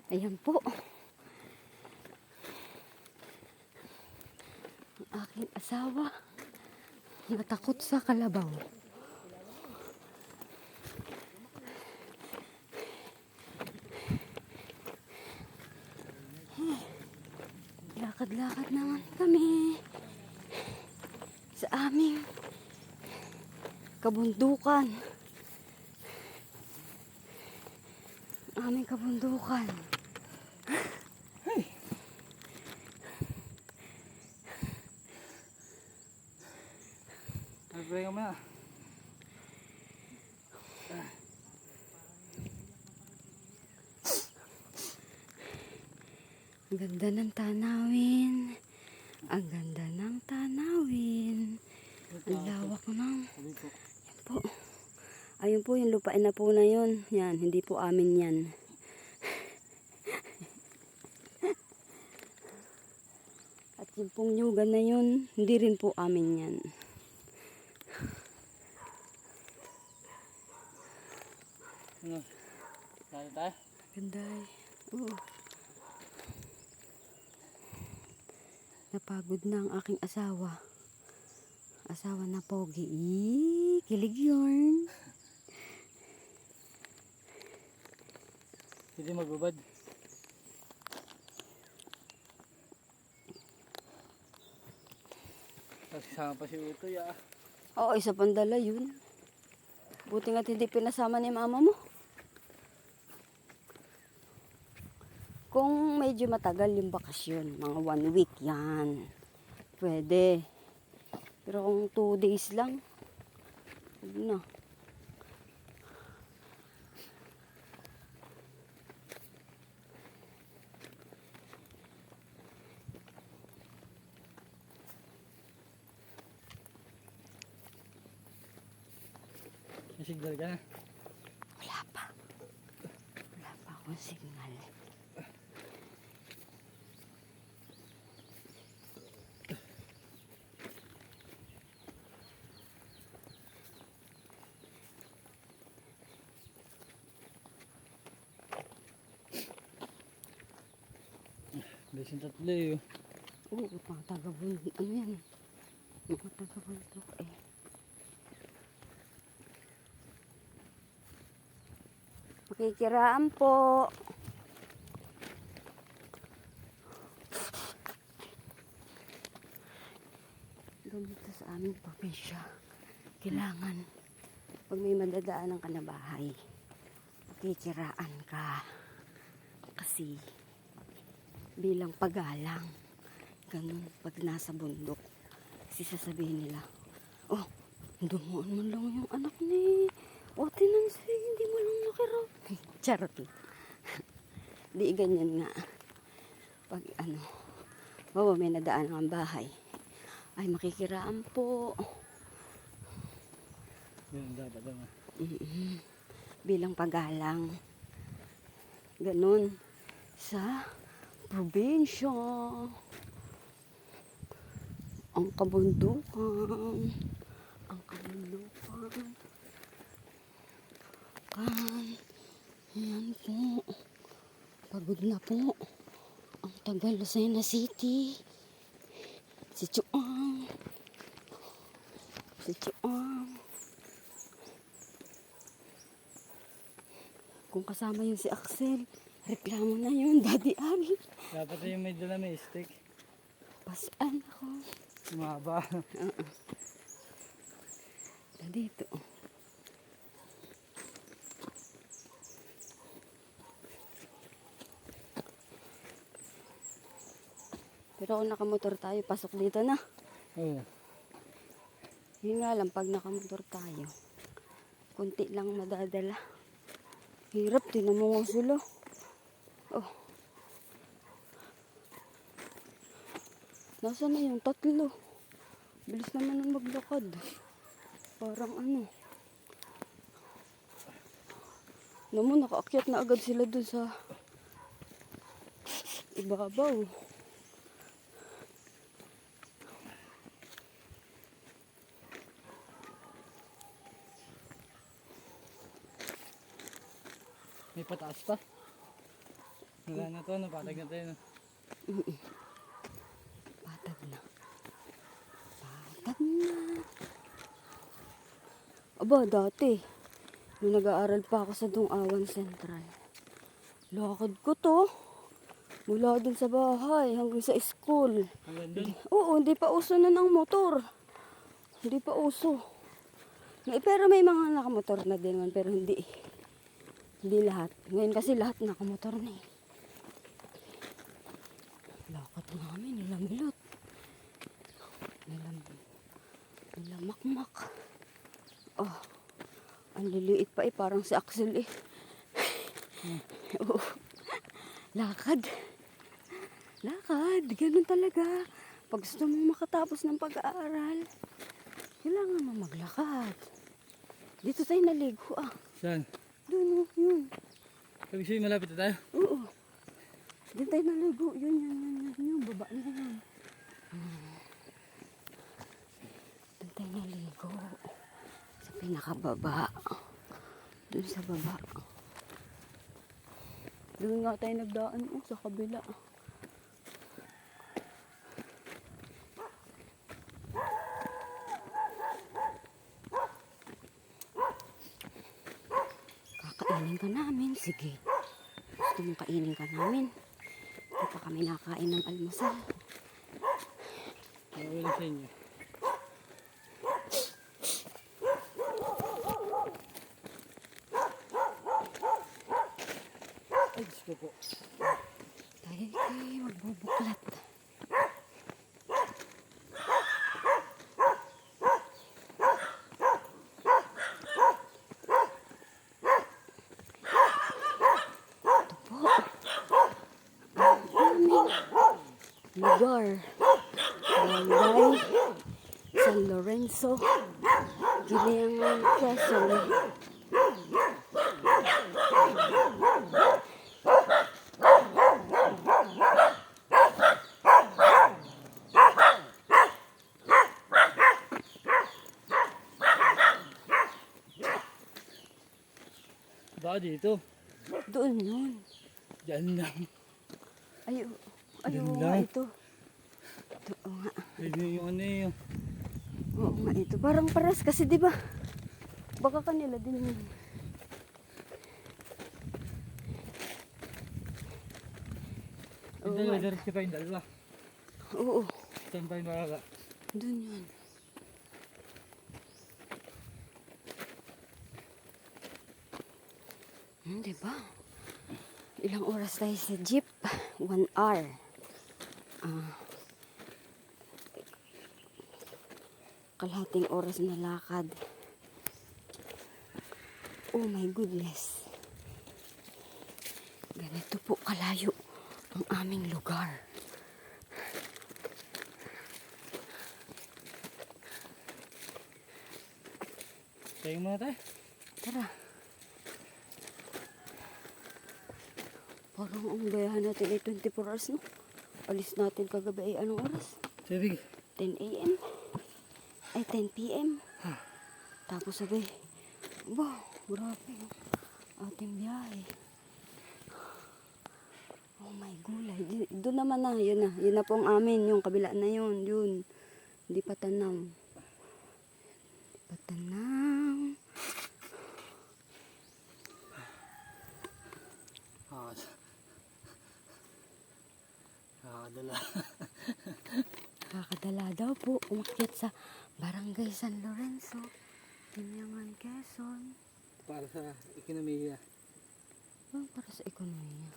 Ayan po. Ang aking asawa. Natakot sa kalabaw. Lakad-lakad naman kami sa aming kabundukan. Aming kabundukan. Nag-pray ka muna. Ang ganda ng tanawin. Ang ganda ng tanawin. Ang lawak ng... Sabi po. Yan po. Ayun po yung lupain na po na yun. Yan, hindi po amin yan. At yung pong nyugan na yun, hindi rin po amin yan. Ano? Tayo tayo? Ganda eh. Oo. Napagod na ang aking asawa. Asawa na pogi. Kilig yun. Hindi magbabad. Nagsasama pa si Utoy ah. Oo, isa pang dala yun. Buti nga't hindi pinasama ni mama mo. Kung medyo matagal yung bakasyon, mga 1 week yan. Pwede. Pero kung 2 days lang, huwag na. May signal ka na. Wala pa. Wala pa akong signal. Besin tatlo eh. Oo, mga taga-bundok. Ano yan? Mga taga-bundok eh. Makikiraan po. Ganito sa aming probinsya. Kailangan, pag may madadaanan ka na bahay, makikiraan ka. Kasi, bilang pagalang, ganun, pag nasa bundok, kasi sasabihin nila, oh, dumuan mo lang yung anak ni Ote Nancy, hindi mo lang nakiraw. Charot lang. Di ganyan nga. Pag ano, oh, may nadaan ang bahay, ay makikiraan po. Yun dapat daw. Bilang pagalang. Ganun. Sa probinsya. Ang kabundukan. Ang kabundukan. Yan po. Pagod na po. Ang tagal Lucena City. Si Chuang. Si Chuang. Kung kasama yun si Axel, reklamo na yun, Daddy Abi. Dapat yung may dala may stick. Pasaan ako. Mahaba. Dito. Pero kung nakamotor tayo, pasok dito na. Oo. Yun nga lang, pag nakamotor tayo, kunti lang madadala. Hirap, tinan mo nga sila. Oh. Nasaan na yung tatlo? Bilis naman ang maglakad. Parang ano. Naman, nakaakyat na agad sila dun sa ibabaw. May pataas pa. Wala na to, napatag na tayo. No? Patag na. Patag na. Aba, dati. Nung nag-aaral pa ako sa Dungawan Central. Lakad ko to. Mula dun sa bahay hanggang sa school. Hanggang dun. Oo, hindi pa uso na ng motor. Hindi pa uso. Pero may mga nakamotor na din man, pero hindi. Hindi lahat. Ngayon kasi lahat nakamotor na eh. Lakad namin, nilamilot. Nilamakmak. Oh, ang liliit pa eh, parang si Axel eh. Oo. Lakad. Lakad, ganun talaga. Pag gusto mong makatapos ng pag-aaral, kailangan mo maglakad. Dito tayo naligo ah. Saan? Doon oh, yun. Sabi sa'yo, malapit na tayo. Oo. Doon tayo naligo. Yun. Baba na yun. Doon tayo naligo. Sa pinakababa. Doon sa baba. Doon nga tayo nagdaan oh, sa kabila. Kakainin ka namin. Sige. Gusto mong kainin ka namin. Hindi pa kami nakain ng almusal. Mawala lang sa inyo. Ay, Diyos ko po. Tayo kayo magbubuklat. Lugar. Barangay San Lorenzo, Giliangan, Quezon. Baka dito. Doon yun. Diyan lang. Ayo Doon nga lang. ito. Oo nga. Ayun yung ano yun. Oo nga ito. Parang paras kasi di ba? Baka kanila din yun. Yung Oo dalawa, nga. diretso pa yung dalawa. Oo. Saan pa yung makaka? Doon yun. Di ba? Ilang oras tayo sa jeep? 1 hour. Kalahating oras na lakad. Oh my goodness. Ganito po kalayo ang aming lugar. Tayo muna tayo. Tara. Parang ang bayahan natin ay 24 hours, no? Alis natin kagabi ay anong oras? Sabi, 10 a.m. Ay 10 p.m. Tapos sabi, bah, grabe ang ating biyahe. Oh my gulay. Doon naman na, yun na. Yun na po ang amin, yung kabila na yun. Yun. Hindi pa tanaw. Hindi pa tanaw. nakakadala. Kakadala daw po. Umakyat sa Barangay San Lorenzo, Giliangan, Quezon. Para sa ekonomiya. Oh, para sa ekonomiya.